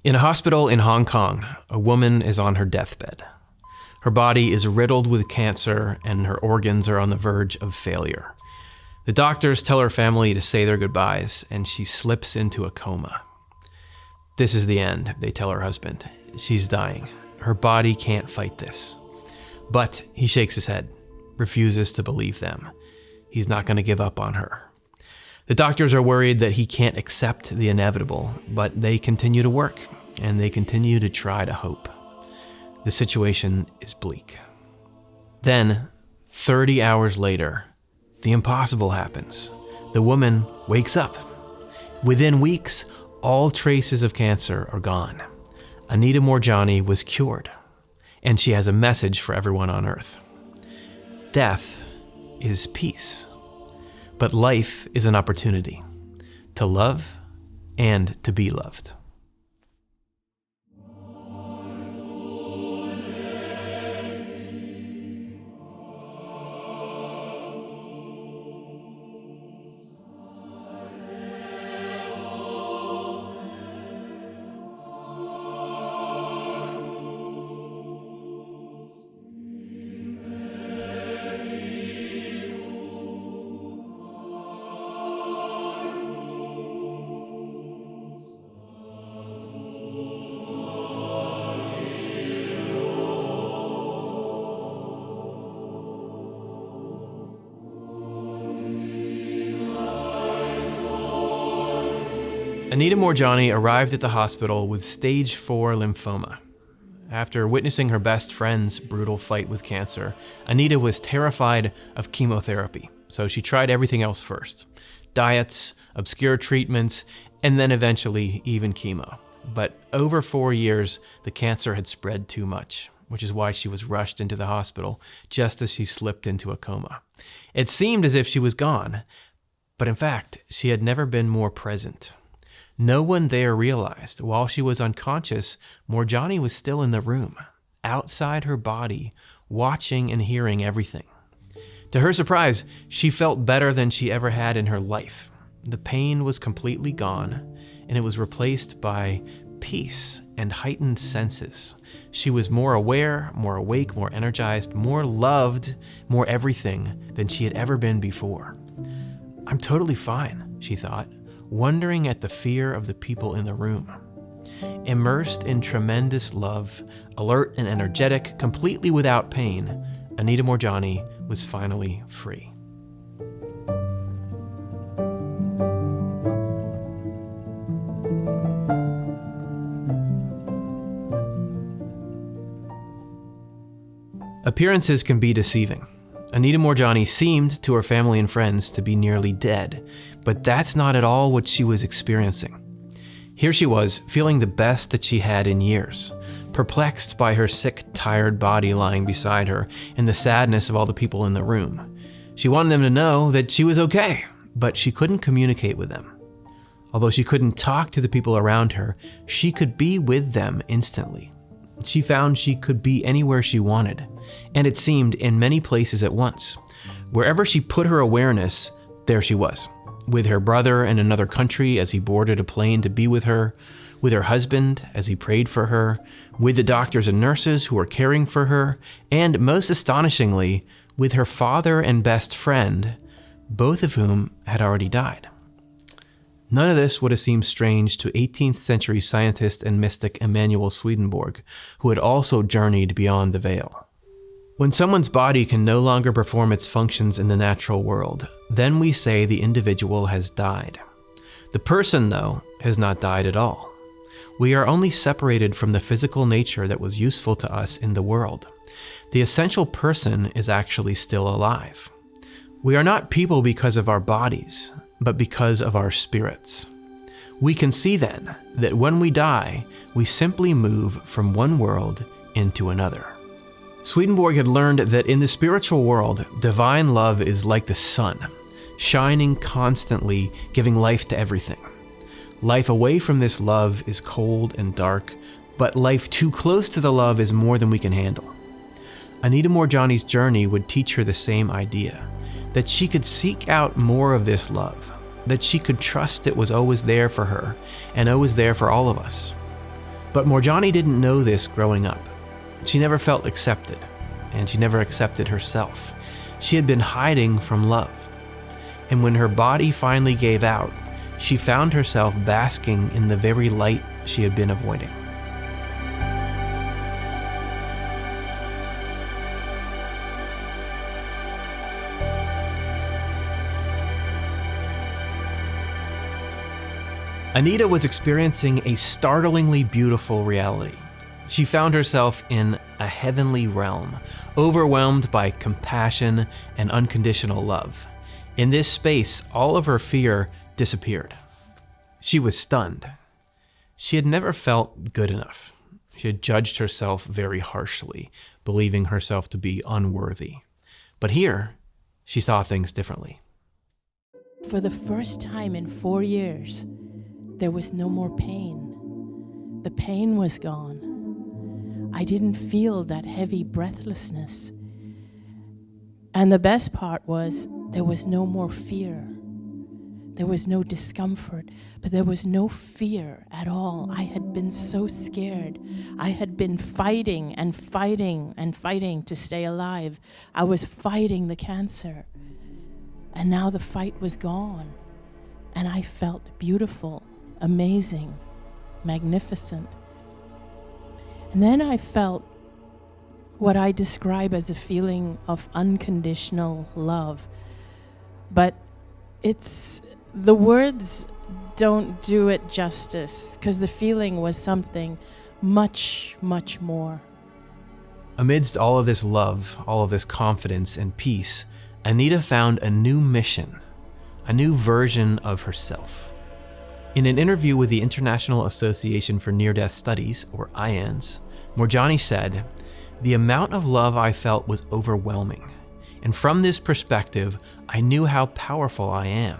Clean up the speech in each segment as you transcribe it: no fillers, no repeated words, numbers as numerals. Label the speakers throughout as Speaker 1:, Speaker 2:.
Speaker 1: In a hospital in Hong Kong, a woman is on her deathbed. Her body is riddled with cancer and her organs are on the verge of failure. The doctors tell her family to say their goodbyes and she slips into a coma. This is the end, they tell her husband. She's dying. Her body can't fight this. But he shakes his head, refuses to believe them. He's not going to give up on her. The doctors are worried that he can't accept the inevitable, but they continue to work and they continue to try to hope. The situation is bleak. Then, 30 hours later, the impossible happens. The woman wakes up. Within weeks, all traces of cancer are gone. Anita Moorjani was cured, and she has a message for everyone on Earth. Death is peace, but life is an opportunity to love and to be loved. Anita Moorjani arrived at the hospital with stage 4 lymphoma. After witnessing her best friend's brutal fight with cancer, Anita was terrified of chemotherapy, so she tried everything else first. Diets, obscure treatments, and then eventually even chemo. But over 4 years, the cancer had spread too much, which is why she was rushed into the hospital just as she slipped into a coma. It seemed as if she was gone, but in fact, she had never been more present. No one there realized while she was unconscious, Moorjani was still in the room, outside her body, watching and hearing everything. To her surprise, she felt better than she ever had in her life. The pain was completely gone, and it was replaced by peace and heightened senses. She was more aware, more awake, more energized, more loved, more everything than she had ever been before. I'm totally fine, she thought, wondering at the fear of the people in the room. Immersed in tremendous love, alert and energetic, completely without pain, Anita Moorjani was finally free. Appearances can be deceiving. Anita Moorjani seemed to her family and friends to be nearly dead, but that's not at all what she was experiencing. Here she was, feeling the best that she had in years, perplexed by her sick, tired body lying beside her and the sadness of all the people in the room. She wanted them to know that she was okay, but she couldn't communicate with them. Although she couldn't talk to the people around her, she could be with them instantly. She found she could be anywhere she wanted, and it seemed in many places at once. Wherever she put her awareness, there she was, with her brother in another country as he boarded a plane to be with her husband as he prayed for her, with the doctors and nurses who were caring for her, and most astonishingly, with her father and best friend, both of whom had already died. None of this would have seemed strange to 18th century scientist and mystic Emanuel Swedenborg, who had also journeyed beyond the veil. When someone's body can no longer perform its functions in the natural world, then we say the individual has died. The person, though, has not died at all. We are only separated from the physical nature that was useful to us in the world. The essential person is actually still alive. We are not people because of our bodies, but because of our spirits. We can see then that when we die, we simply move from one world into another. Swedenborg had learned that in the spiritual world, divine love is like the sun, shining constantly, giving life to everything. Life away from this love is cold and dark, but life too close to the love is more than we can handle. Anita Moorjani's journey would teach her the same idea, that she could seek out more of this love, that she could trust it was always there for her and always there for all of us. But Moorjani didn't know this growing up. She never felt accepted, and she never accepted herself. She had been hiding from love. And when her body finally gave out, she found herself basking in the very light she had been avoiding. Anita was experiencing a startlingly beautiful reality. She found herself in a heavenly realm, overwhelmed by compassion and unconditional love. In this space, all of her fear disappeared. She was stunned. She had never felt good enough. She had judged herself very harshly, believing herself to be unworthy. But here, she saw things differently.
Speaker 2: For the first time in 4 years, there was no more pain. The pain was gone. I didn't feel that heavy breathlessness. And the best part was there was no more fear. There was no discomfort, but there was no fear at all. I had been so scared. I had been fighting and fighting and fighting to stay alive. I was fighting the cancer. And now the fight was gone. And I felt beautiful, amazing, magnificent. And then I felt what I describe as a feeling of unconditional love. But the words don't do it justice, because the feeling was something much, much more.
Speaker 1: Amidst all of this love, all of this confidence and peace, Anita found a new mission, a new version of herself. In an interview with the International Association for Near-Death Studies, or IANS, Moorjani said, "The amount of love I felt was overwhelming. And from this perspective, I knew how powerful I am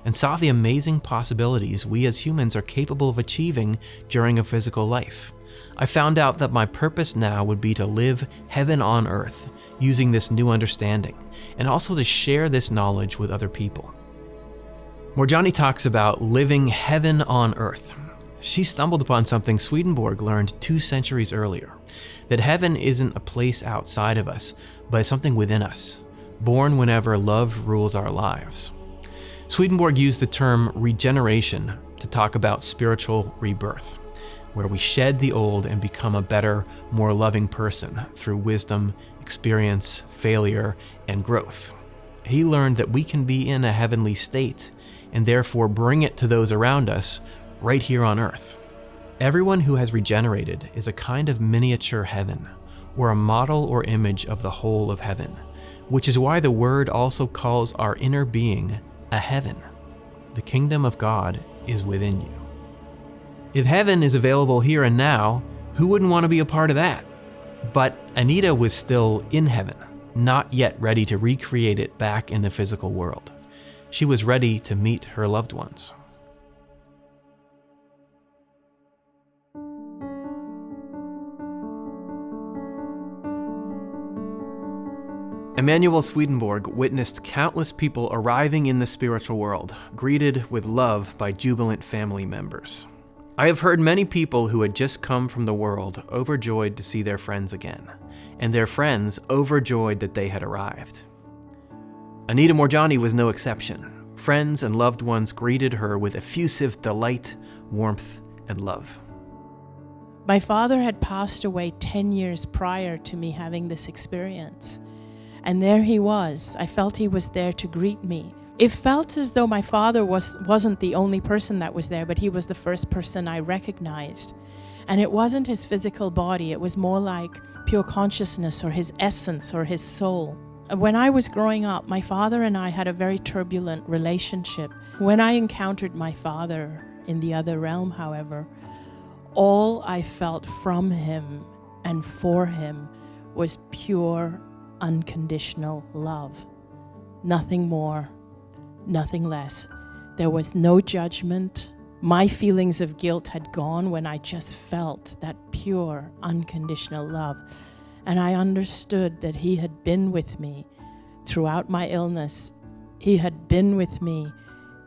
Speaker 1: and saw the amazing possibilities we as humans are capable of achieving during a physical life. I found out that my purpose now would be to live heaven on earth using this new understanding, and also to share this knowledge with other people." Moorjani talks about living heaven on earth. She stumbled upon something Swedenborg learned 2 centuries earlier, that heaven isn't a place outside of us, but something within us, born whenever love rules our lives. Swedenborg used the term regeneration to talk about spiritual rebirth, where we shed the old and become a better, more loving person through wisdom, experience, failure, and growth. He learned that we can be in a heavenly state and therefore bring it to those around us right here on earth. Everyone who has regenerated is a kind of miniature heaven, or a model or image of the whole of heaven, which is why the word also calls our inner being a heaven. The kingdom of God is within you. If heaven is available here and now, who wouldn't want to be a part of that? But Anita was still in heaven, not yet ready to recreate it back in the physical world. She was ready to meet her loved ones. Emanuel Swedenborg witnessed countless people arriving in the spiritual world, greeted with love by jubilant family members. I have heard many people who had just come from the world overjoyed to see their friends again, and their friends overjoyed that they had arrived. Anita Moorjani was no exception. Friends and loved ones greeted her with effusive delight, warmth, and love.
Speaker 2: My father had passed away 10 years prior to me having this experience. And there he was. I felt he was there to greet me. It felt as though my father wasn't the only person that was there, but he was the first person I recognized. And it wasn't his physical body. It was more like pure consciousness or his essence or his soul. When I was growing up, my father and I had a very turbulent relationship. When I encountered my father in the other realm, however, all I felt from him and for him was pure, unconditional love. Nothing more, nothing less. There was no judgment. My feelings of guilt had gone when I just felt that pure, unconditional love. And I understood that he had been with me throughout my illness. He had been with me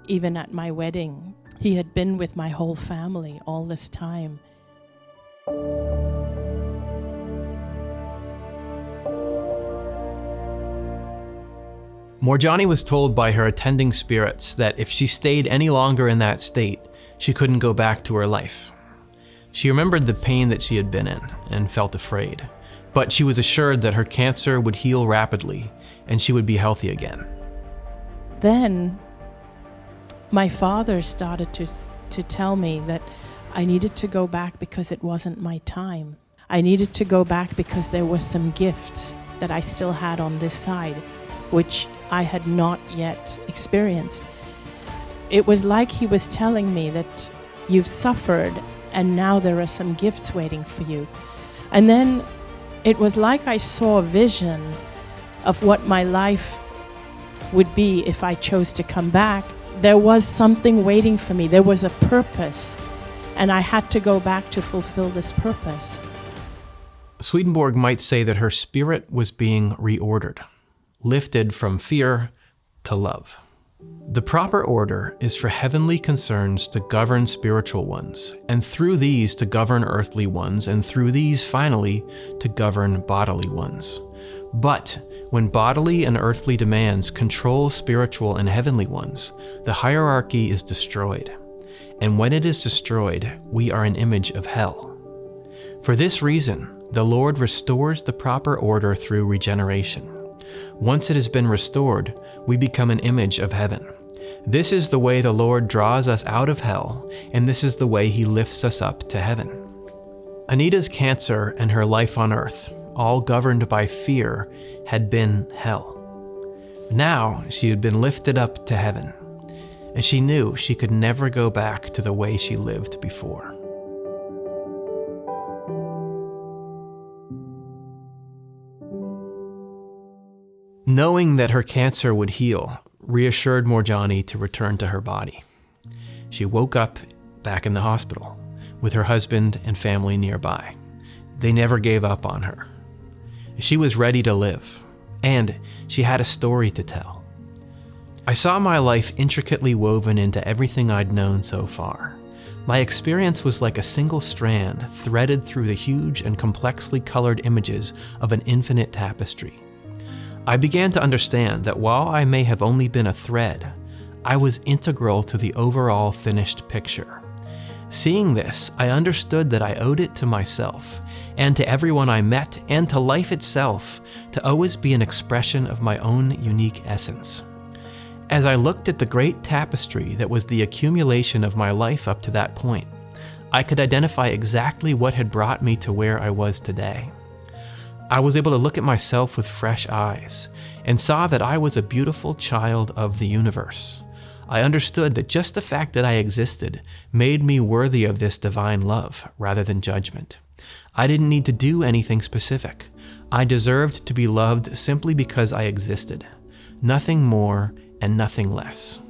Speaker 2: even at my wedding. He had been with my whole family all this time.
Speaker 1: Moorjani was told by her attending spirits that if she stayed any longer in that state, she couldn't go back to her life. She remembered the pain that she had been in and felt afraid, but she was assured that her cancer would heal rapidly and she would be healthy again.
Speaker 2: Then my father started to tell me that I needed to go back because it wasn't my time. I needed to go back because there were some gifts that I still had on this side, which I had not yet experienced. It was like he was telling me that you've suffered and now there are some gifts waiting for you. And then it was like I saw a vision of what my life would be if I chose to come back. There was something waiting for me. There was a purpose, and I had to go back to fulfill this purpose.
Speaker 1: Swedenborg might say that her spirit was being reordered, lifted from fear to love. The proper order is for heavenly concerns to govern spiritual ones, and through these to govern earthly ones, and through these finally to govern bodily ones. But when bodily and earthly demands control spiritual and heavenly ones, the hierarchy is destroyed. And when it is destroyed, we are an image of hell. For this reason, the Lord restores the proper order through regeneration. Once it has been restored, we become an image of heaven. This is the way the Lord draws us out of hell, and this is the way he lifts us up to heaven. Anita's cancer and her life on earth, all governed by fear, had been hell. Now she had been lifted up to heaven, and she knew she could never go back to the way she lived before. Knowing that her cancer would heal reassured Moorjani to return to her body. She woke up back in the hospital with her husband and family nearby. They never gave up on her. She was ready to live, and she had a story to tell. I saw my life intricately woven into everything I'd known so far. My experience was like a single strand threaded through the huge and complexly colored images of an infinite tapestry. I began to understand that while I may have only been a thread, I was integral to the overall finished picture. Seeing this, I understood that I owed it to myself, and to everyone I met, and to life itself, to always be an expression of my own unique essence. As I looked at the great tapestry that was the accumulation of my life up to that point, I could identify exactly what had brought me to where I was today. I was able to look at myself with fresh eyes and saw that I was a beautiful child of the universe. I understood that just the fact that I existed made me worthy of this divine love rather than judgment. I didn't need to do anything specific. I deserved to be loved simply because I existed. Nothing more and nothing less.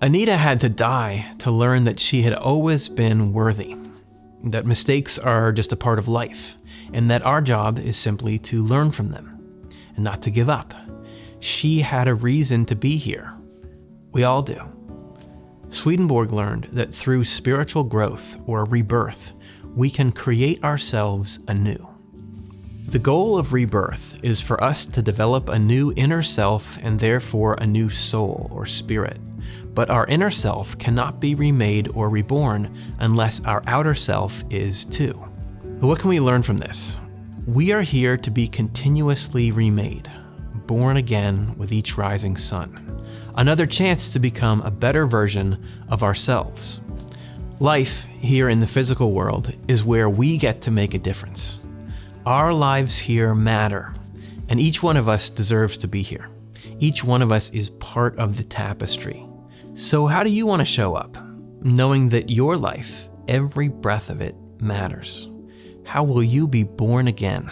Speaker 1: Anita had to die to learn that she had always been worthy, that mistakes are just a part of life, and that our job is simply to learn from them and not to give up. She had a reason to be here. We all do. Swedenborg learned that through spiritual growth or rebirth, we can create ourselves anew. The goal of rebirth is for us to develop a new inner self and therefore a new soul or spirit. But our inner self cannot be remade or reborn unless our outer self is too. What can we learn from this? We are here to be continuously remade, born again with each rising sun. Another chance to become a better version of ourselves. Life here in the physical world is where we get to make a difference. Our lives here matter, and each one of us deserves to be here. Each one of us is part of the tapestry. So how do you want to show up, knowing that your life, every breath of it, matters? How will you be born again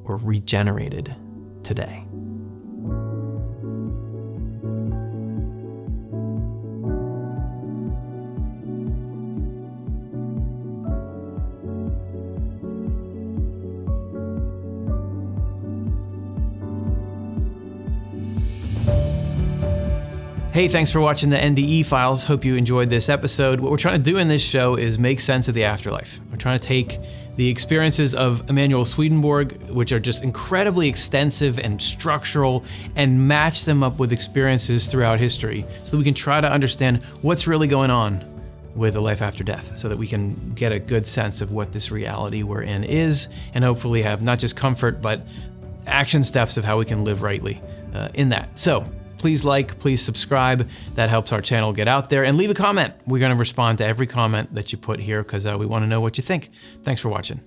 Speaker 1: or regenerated today? Hey, thanks for watching the NDE files. Hope you enjoyed this episode. What we're trying to do in this show is make sense of the afterlife. We're trying trying to take the experiences of Emanuel Swedenborg, which are just incredibly extensive and structural, and match them up with experiences throughout history so that we can try to understand what's really going on with a life after death, so that we can get a good sense of what this reality we're in is, and hopefully have not just comfort, but action steps of how we can live rightly in that. So please please subscribe. That helps our channel get out there, and leave a comment. We're going to respond to every comment that you put here because we want to know what you think. Thanks for watching.